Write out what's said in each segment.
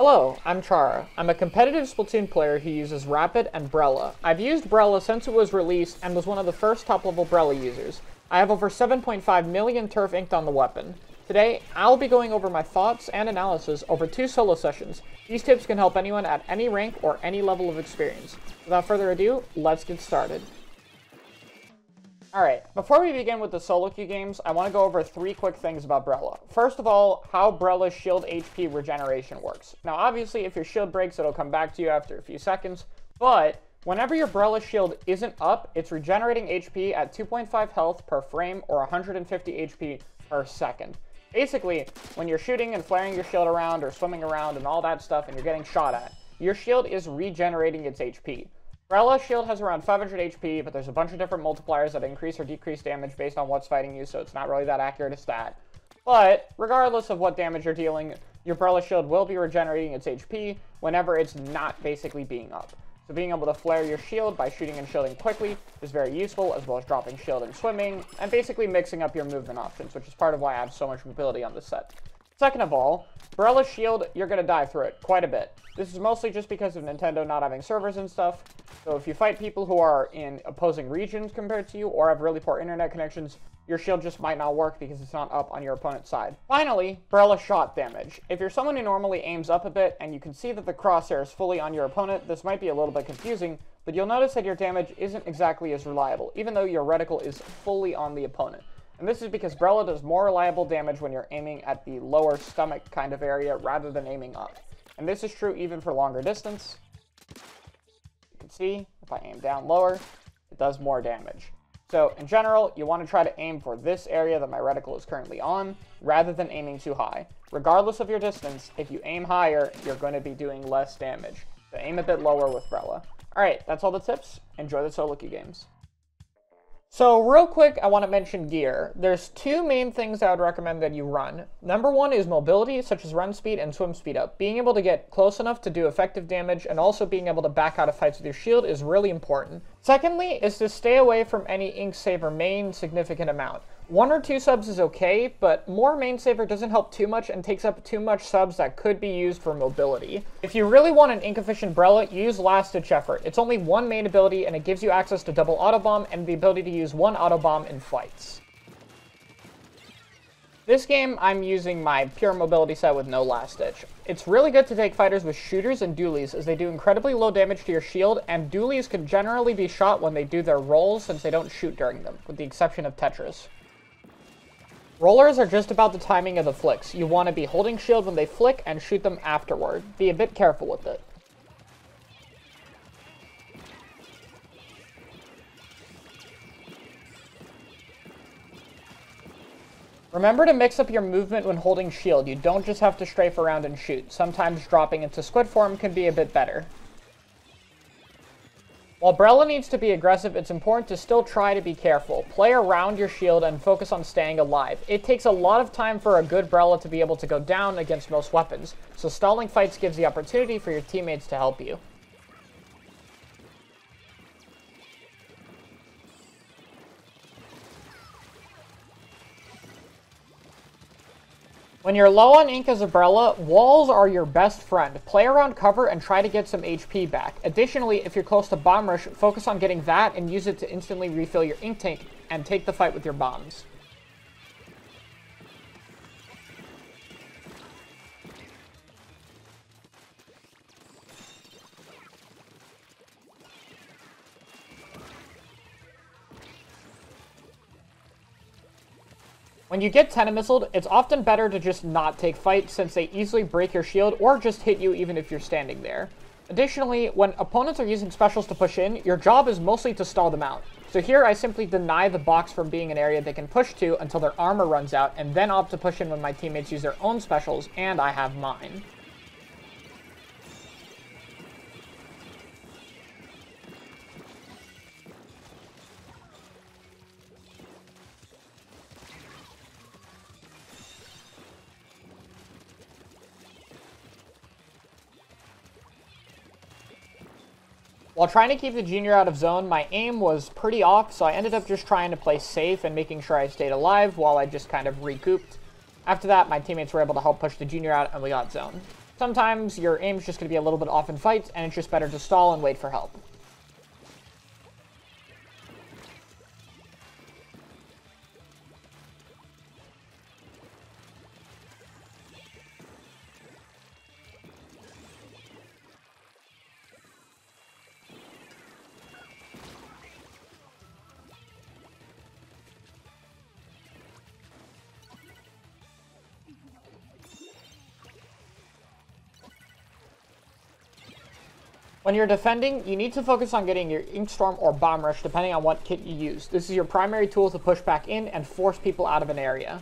Hello, I'm Chara. I'm a competitive Splatoon player who uses Rapid and Brella. I've used Brella since it was released and was one of the first top-level Brella users. I have over 7.5 million turf inked on the weapon. Today, I'll be going over my thoughts and analysis over 2 solo sessions. These tips can help anyone at any rank or any level of experience. Without further ado, let's get started. Alright, before we begin with the solo queue games, I want to go over 3 quick things about Brella. First of all, how Brella's shield HP regeneration works. Now obviously, if your shield breaks, it'll come back to you after a few seconds, but whenever your Brella shield isn't up, it's regenerating HP at 2.5 health per frame or 150 HP per second. Basically, when you're shooting and flaring your shield around or swimming around and all that stuff and you're getting shot at, your shield is regenerating its HP. Brella's shield has around 500 HP, but there's a bunch of different multipliers that increase or decrease damage based on what's fighting you, so it's not really that accurate a stat. But, regardless of what damage you're dealing, your Brella shield will be regenerating its HP whenever it's not basically being up. So being able to flare your shield by shooting and shielding quickly is very useful, as well as dropping shield and swimming, and basically mixing up your movement options, which is part of why I have so much mobility on this set. Second of all, Brella's shield, you're going to die through it quite a bit. This is mostly just because of Nintendo not having servers and stuff, so if you fight people who are in opposing regions compared to you, or have really poor internet connections, your shield just might not work because it's not up on your opponent's side. Finally, Brella shot damage. If you're someone who normally aims up a bit, and you can see that the crosshair is fully on your opponent, this might be a little bit confusing, but you'll notice that your damage isn't exactly as reliable, even though your reticle is fully on the opponent. And this is because Brella does more reliable damage when you're aiming at the lower stomach kind of area rather than aiming up. And this is true even for longer distance. You can see, if I aim down lower, it does more damage. So, in general, you want to try to aim for this area that my reticle is currently on, rather than aiming too high. Regardless of your distance, if you aim higher, you're going to be doing less damage. So aim a bit lower with Brella. Alright, that's all the tips. Enjoy the solo queue games. So, real quick, I want to mention gear. There's 2 main things I would recommend that you run. Number 1 is mobility, such as run speed and swim speed up. Being able to get close enough to do effective damage, and also being able to back out of fights with your shield is really important. Secondly, is to stay away from any ink saver main significant amount. 1 or 2 subs is okay, but more main saver doesn't help too much and takes up too much subs that could be used for mobility. If you really want an ink efficient Brella, use Last Ditch Effort. It's only 1 main ability and it gives you access to double auto bomb and the ability to use 1 auto bomb in fights. This game, I'm using my pure mobility set with no Last Ditch. It's really good to take fighters with shooters and dualies, as they do incredibly low damage to your shield, and dualies can generally be shot when they do their rolls since they don't shoot during them, with the exception of Tetris. Rollers are just about the timing of the flicks. You want to be holding shield when they flick and shoot them afterward. Be a bit careful with it. Remember to mix up your movement when holding shield. You don't just have to strafe around and shoot. Sometimes dropping into squid form can be a bit better. While Brella needs to be aggressive, it's important to still try to be careful. Play around your shield and focus on staying alive. It takes a lot of time for a good Brella to be able to go down against most weapons, so stalling fights gives the opportunity for your teammates to help you. When you're low on ink as a Brella, walls are your best friend. Play around cover and try to get some HP back. Additionally, if you're close to bomb rush, focus on getting that and use it to instantly refill your ink tank and take the fight with your bombs. When you get Tentamussled, it's often better to just not take fights since they easily break your shield or just hit you even if you're standing there. Additionally, when opponents are using specials to push in, your job is mostly to stall them out. So here I simply deny the box from being an area they can push to until their armor runs out, and then opt to push in when my teammates use their own specials and I have mine. While trying to keep the junior out of zone, my aim was pretty off, so I ended up just trying to play safe and making sure I stayed alive while I just kind of recouped. After that, my teammates were able to help push the junior out and we got zone. Sometimes your aim's just going to be a little bit off in fights, and it's just better to stall and wait for help. When you're defending, you need to focus on getting your Ink Storm or Bomb Rush depending on what kit you use. This is your primary tool to push back in and force people out of an area.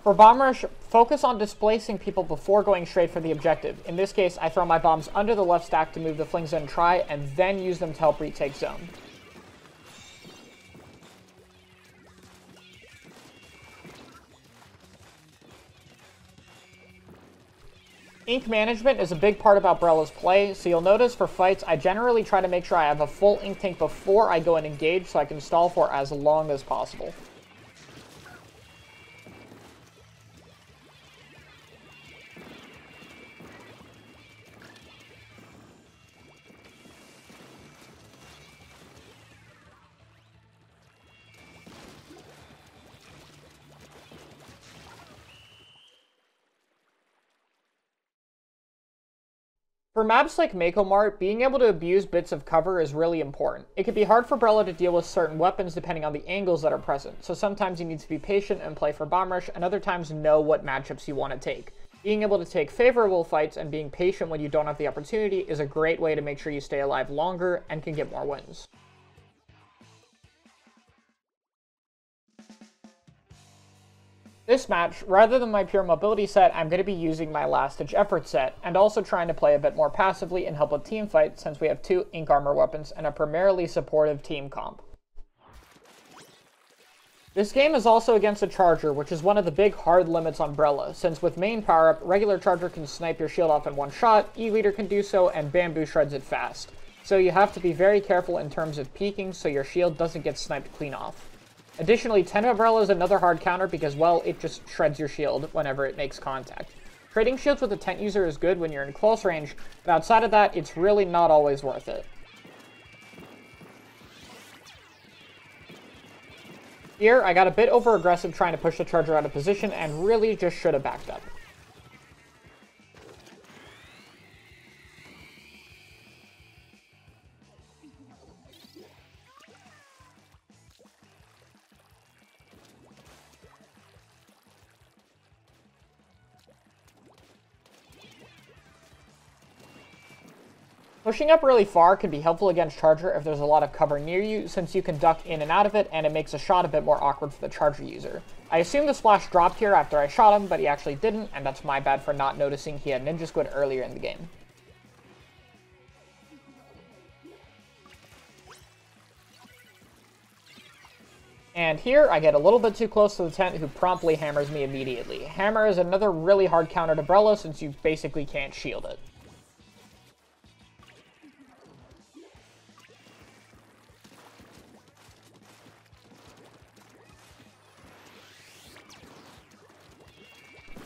For Bomb Rush, focus on displacing people before going straight for the objective. In this case, I throw my bombs under the left stack to move the flings in and try, and then use them to help retake zone. Ink management is a big part about Brella's play, so you'll notice for fights, I generally try to make sure I have a full ink tank before I go and engage so I can stall for as long as possible. For maps like Mako Mart, being able to abuse bits of cover is really important. It can be hard for Brella to deal with certain weapons depending on the angles that are present, so sometimes you need to be patient and play for Bomb Rush, and other times know what matchups you want to take. Being able to take favorable fights and being patient when you don't have the opportunity is a great way to make sure you stay alive longer and can get more wins. This match, rather than my pure mobility set, I'm going to be using my last-ditch effort set, and also trying to play a bit more passively and help with team fights since we have 2 ink armor weapons and a primarily supportive team comp. This game is also against a charger, which is one of the big hard limits on Brella, since with main power-up, regular charger can snipe your shield off in one shot, E-leader can do so, and bamboo shreds it fast. So you have to be very careful in terms of peeking so your shield doesn't get sniped clean off. Additionally, Tent Umbrella is another hard counter because, well, it just shreds your shield whenever it makes contact. Trading shields with a tent user is good when you're in close range, but outside of that, it's really not always worth it. Here, I got a bit over-aggressive trying to push the charger out of position and really just should have backed up. Pushing up really far can be helpful against Charger if there's a lot of cover near you, since you can duck in and out of it, and it makes a shot a bit more awkward for the Charger user. I assume the splash dropped here after I shot him, but he actually didn't, and that's my bad for not noticing he had Ninja Squid earlier in the game. And here, I get a little bit too close to the tent, who promptly hammers me immediately. Hammer is another really hard counter to Brella, since you basically can't shield it.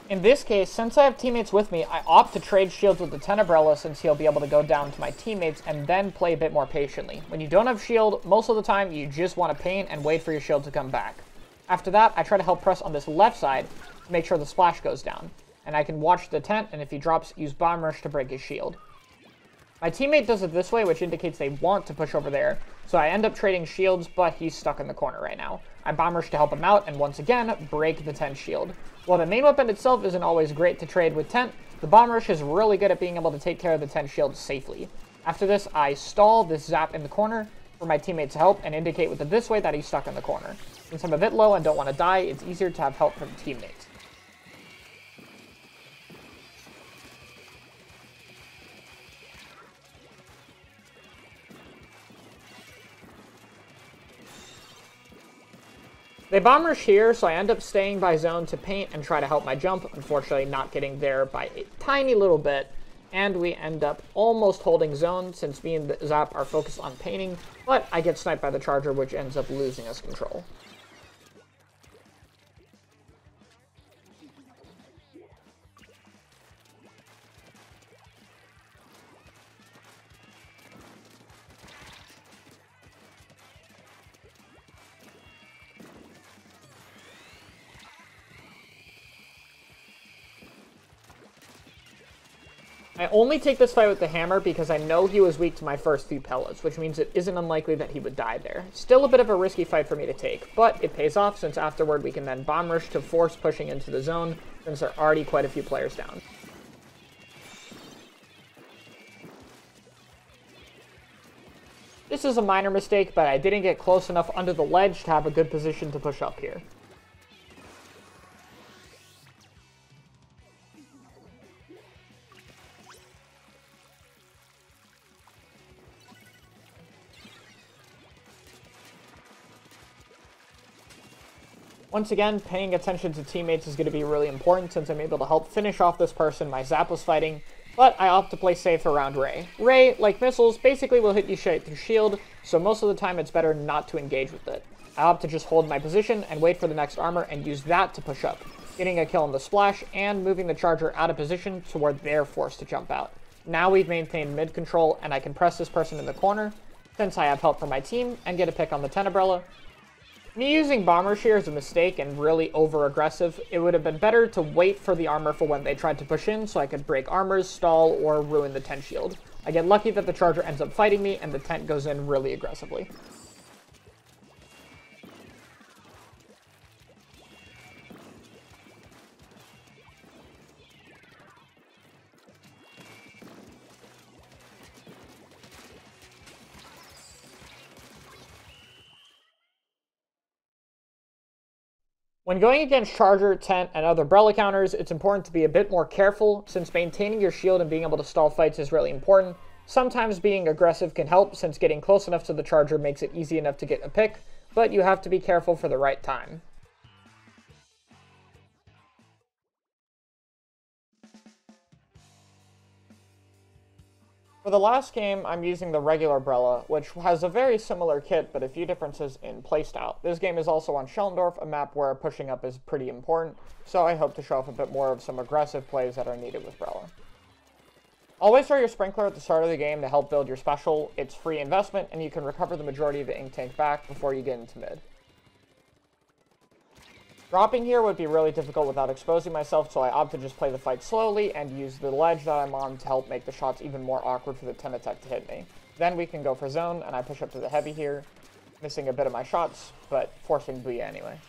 In this case, since I have teammates with me, I opt to trade shields with the Tenebrella since he'll be able to go down to my teammates and then play a bit more patiently. When you don't have shield, most of the time you just want to paint and wait for your shield to come back. After that, I try to help press on this left side to make sure the splash goes down. And I can watch the tent, and if he drops, use Bomb Rush to break his shield. My teammate does it this way, which indicates they want to push over there, so I end up trading shields, but he's stuck in the corner right now. I Bomb Rush to help him out, and once again, break the tent shield. While the main weapon itself isn't always great to trade with tent, the Bomb Rush is really good at being able to take care of the tent shield safely. After this, I stall this zap in the corner for my teammate to help and indicate with the this way that he's stuck in the corner. Since I'm a bit low and don't want to die, it's easier to have help from teammates. They Bomb Rush here, so I end up staying by zone to paint and try to help my jump, unfortunately not getting there by a tiny little bit, and we end up almost holding zone since me and the Zap are focused on painting, but I get sniped by the Charger, which ends up losing us control. I only take this fight with the hammer because I know he was weak to my first few pellets, which means it isn't unlikely that he would die there. Still a bit of a risky fight for me to take, but it pays off since afterward we can then bomb rush to force pushing into the zone since there are already quite a few players down. This is a minor mistake, but I didn't get close enough under the ledge to have a good position to push up here. Once again, paying attention to teammates is going to be really important since I'm able to help finish off this person my Zap was fighting, but I opt to play safe around Ray. Ray, like missiles, basically will hit you straight through shield, so most of the time it's better not to engage with it. I opt to just hold my position and wait for the next armor and use that to push up, getting a kill on the splash and moving the charger out of position to where they're forced to jump out. Now we've maintained mid control and I can press this person in the corner since I have help from my team and get a pick on the 10 Brella. Me using Bomber Shear is a mistake and really over-aggressive. It would have been better to wait for the armor for when they tried to push in so I could break armors, stall, or ruin the tent shield. I get lucky that the charger ends up fighting me and the tent goes in really aggressively. When going against Charger, Tent, and other Brella counters, it's important to be a bit more careful, since maintaining your shield and being able to stall fights is really important. Sometimes being aggressive can help, since getting close enough to the Charger makes it easy enough to get a pick, but you have to be careful for the right time. For the last game, I'm using the regular Brella, which has a very similar kit, but a few differences in playstyle. This game is also on Schellendorf, a map where pushing up is pretty important, so I hope to show off a bit more of some aggressive plays that are needed with Brella. Always throw your Sprinkler at the start of the game to help build your special. It's free investment, and you can recover the majority of the ink tank back before you get into mid. Dropping here would be really difficult without exposing myself, so I opt to just play the fight slowly and use the ledge that I'm on to help make the shots even more awkward for the Tenatech to hit me. Then we can go for zone, and I push up to the heavy here, missing a bit of my shots, but forcing Booyah anyway.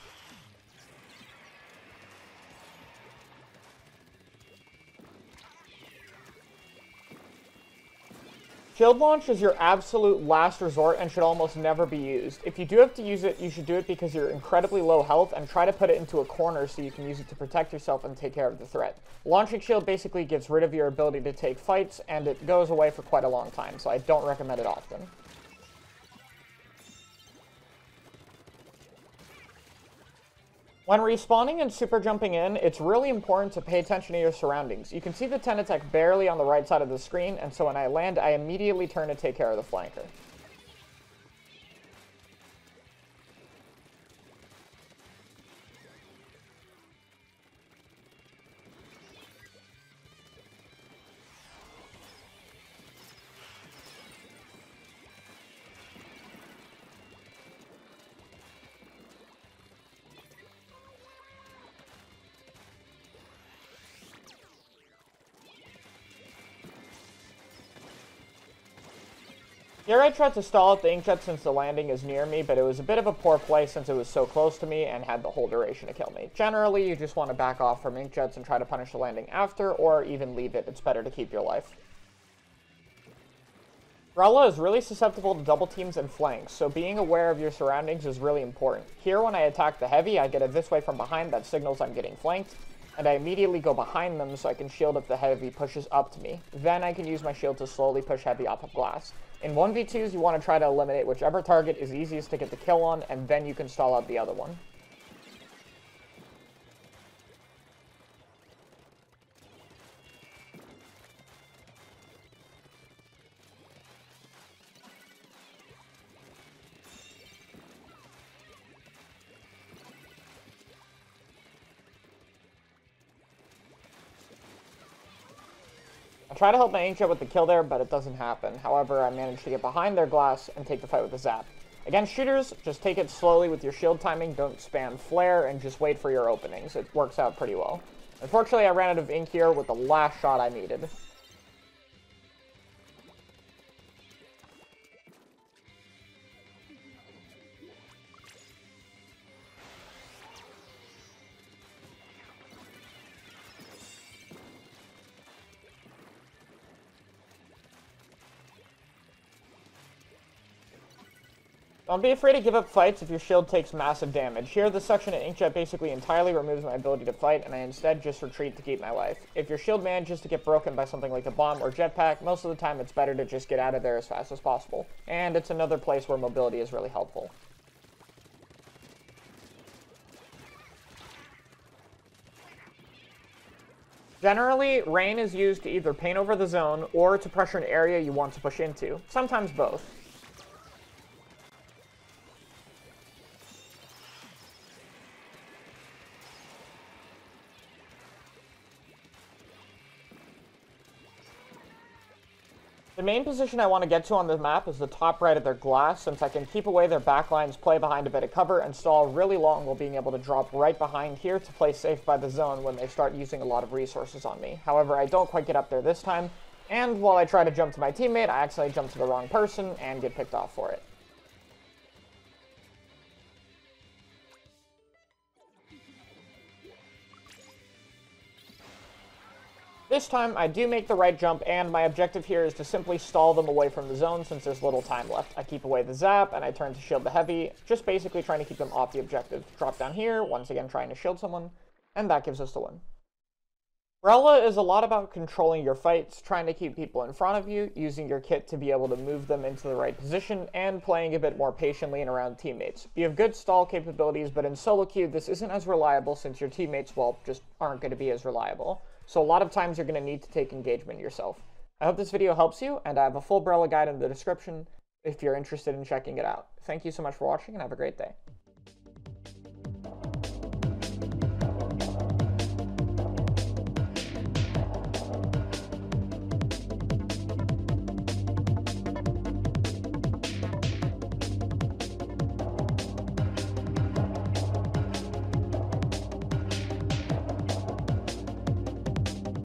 Shield launch is your absolute last resort and should almost never be used. If you do have to use it, you should do it because you're incredibly low health and try to put it into a corner so you can use it to protect yourself and take care of the threat. Launching shield basically gets rid of your ability to take fights and it goes away for quite a long time, so I don't recommend it often. When respawning and super jumping in, it's really important to pay attention to your surroundings. You can see the Tenatech barely on the right side of the screen, and so when I land, I immediately turn to take care of the flanker. Here I tried to stall out the inkjet since the landing is near me, but it was a bit of a poor play since it was so close to me and had the whole duration to kill me. Generally, you just want to back off from inkjets and try to punish the landing after, or even leave it. It's better to keep your life. Brella is really susceptible to double teams and flanks, so being aware of your surroundings is really important. Here, when I attack the heavy, I get it this way from behind that signals I'm getting flanked, and I immediately go behind them so I can shield if the heavy pushes up to me. Then I can use my shield to slowly push heavy off of glass. In 1v2s, you want to try to eliminate whichever target is easiest to get the kill on, and then you can stall out the other one. I try to help my inkjet with the kill there, but it doesn't happen. However, I manage to get behind their glass and take the fight with a zap. Against shooters, just take it slowly with your shield timing, don't spam flare, and just wait for your openings. It works out pretty well. Unfortunately, I ran out of ink here with the last shot I needed. Don't be afraid to give up fights if your shield takes massive damage. Here, this section in Inkjet basically entirely removes my ability to fight, and I instead just retreat to keep my life. If your shield manages to get broken by something like a bomb or jetpack, most of the time it's better to just get out of there as fast as possible. And it's another place where mobility is really helpful. Generally, rain is used to either paint over the zone or to pressure an area you want to push into. Sometimes both. The main position I want to get to on the map is the top right of their glass, since I can keep away their backlines, play behind a bit of cover, and stall really long while being able to drop right behind here to play safe by the zone when they start using a lot of resources on me. However, I don't quite get up there this time, and while I try to jump to my teammate, I accidentally jump to the wrong person and get picked off for it. This time, I do make the right jump, and my objective here is to simply stall them away from the zone since there's little time left. I keep away the zap, and I turn to shield the heavy, just basically trying to keep them off the objective. Drop down here, once again trying to shield someone, and that gives us the win. Brella is a lot about controlling your fights, trying to keep people in front of you, using your kit to be able to move them into the right position, and playing a bit more patiently and around teammates. You have good stall capabilities, but in solo queue, this isn't as reliable since your teammates, well, just aren't going to be as reliable. So a lot of times you're going to need to take engagement yourself. I hope this video helps you, and I have a full Brella guide in the description if you're interested in checking it out. Thank you so much for watching, and have a great day.